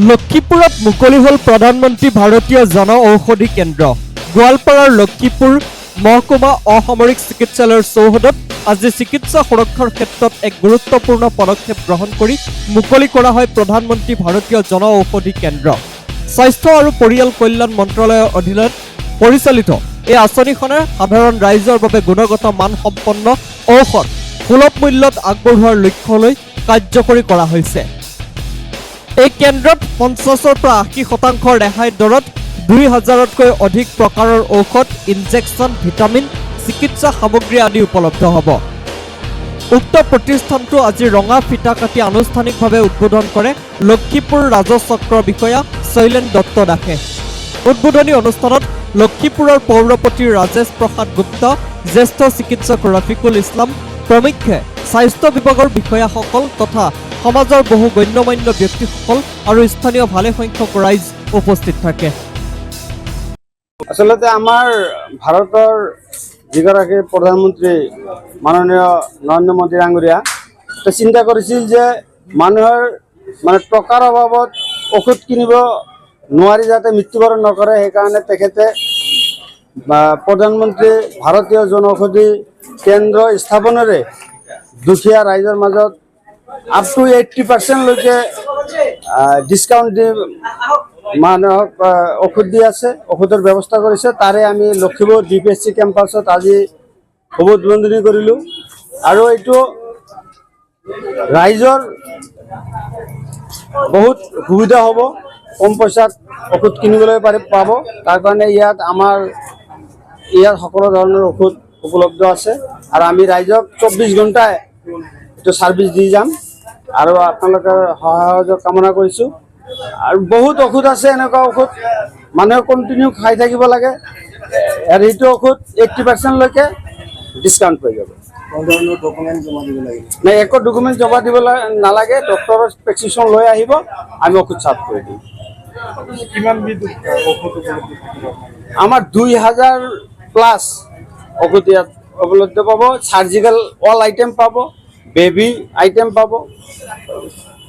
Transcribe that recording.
লক্ষীপুৰত মুকলি হ'ল প্ৰধানমন্ত্ৰী ভাৰতীয় জন ঔষধি কেন্দ্ৰ। গোৱালপাৰাৰ লক্ষীপুৰ মহকুমা অসামৰিক চিকিৎসালয়ৰ চৌহদত আজি চিকিৎসা সুৰক্ষাৰ ক্ষেত্ৰত এক গুৰুত্বপূৰ্ণ পদক্ষেপ গ্ৰহণ কৰি মুকলি কৰা হয় প্ৰধানমন্ত্ৰী ভাৰতীয় জন ঔষধি কেন্দ্ৰ। স্বাস্থ্য আৰু পৰিয়াল কল্যাণ মন্ত্ৰালয়ৰ অধীনত পৰিচালিত এই আঁচনিখনে সাধাৰণ ৰাইজৰ বাবে গুণগত মানসম্পন্ন ঔষধ সুলভ মূল্যত আগবঢ়োৱাৰ লক্ষ্য লৈ কাৰ্যকৰী কৰা হৈছে। এই কেন্দ্ৰত 50ৰ পৰা 80% ৰেহাইৰ দৰত 2000তকৈ অধিক প্ৰকাৰৰ ঔষধ, ইনজেকশ্যন, ভিটামিন, চিকিৎসা সামগ্ৰী আদি উপলব্ধ হ'ব। উক্ত প্ৰতিষ্ঠানটো আজি ৰঙা ফিটা কাটি আনুষ্ঠানিকভাৱে উদ্বোধন কৰে লক্ষীপুৰ ৰাজচক্ৰ বিষয়া শৈলেন দত্ত দাসে। উদ্বোধনী অনুষ্ঠানত লক্ষীপুৰৰ পৌৰপতি ৰাজেশ প্ৰসাদ গুপ্তা, জ্যেষ্ঠ চিকিৎসক ৰফিকুল ইছলাম প্ৰমুখ্যে স্বাস্থ্য বিভাগৰ বিষয়াসকল তথা সমাজৰ বহু গণ্যমান্য ব্যক্তিসকল আৰু স্থানীয় ভালেসংখ্যক ৰাইজ উপস্থিত থাকে। আসলতে আমাৰ ভাৰতৰ যিগৰাকী প্ৰধানমন্ত্ৰী মাননীয় নৰেন্দ্ৰ মোদী ডাঙৰীয়া চিন্তা কৰিছিল যে মানুহৰ টকাৰ অভাৱত ঔষধ কিনিব নোৱাৰি যাতে মৃত্যুবৰণ নকৰে, সেইকাৰণে তেখেতে প্ৰধানমন্ত্ৰী ভাৰতীয় জন ঔষধি কেন্দ্ৰ স্থাপনেৰে দুখীয়া ৰাইজৰ মাজত আপ টু 80% লৈকে ডিছকাউণ্ট দি মানুহক ঔষধ দি আছে, ঔষধৰ ব্যৱস্থা কৰিছে। তাৰে আমি লক্ষীপুৰ DPSC কেম্পাছত আজি শুভ উদ্বোধনী কৰিলোঁ আৰু এইটো ৰাইজৰ বহুত সুবিধা হ'ব, কম পইচাত ঔষধ কিনিবলৈ পাব। তাৰ কাৰণে ইয়াত সকলো ধৰণৰ ঔষধ উপলব্ধ আছে আৰু আমি ৰাইজক 24 ঘণ্টাই এইটো ছাৰ্ভিচ দি যাম আৰু আপোনালোকৰ সহযোগ কামনা কৰিছোঁ। আৰু বহুত ঔষধ আছে, এনেকুৱা ঔষধ মানুহে কণ্টিনিউ খাই থাকিব লাগে। আৰু এইটো ঔষধ 80% লৈকে ডিছকাউণ্ট পাই যাব। নাই, একো ডকুমেণ্ট জমা দিব নালাগে, ডক্টৰৰ প্ৰেছক্ৰিপশ্যন লৈ আহিব, আমি ঔষধ চাৰ্ভ কৰি দিম। আমাৰ 2000+ ঔষধ ইয়াত উপলব্ধ পাব। চাৰ্জিকেল অল আইটেম পাব, বেবী আইটেম পাব।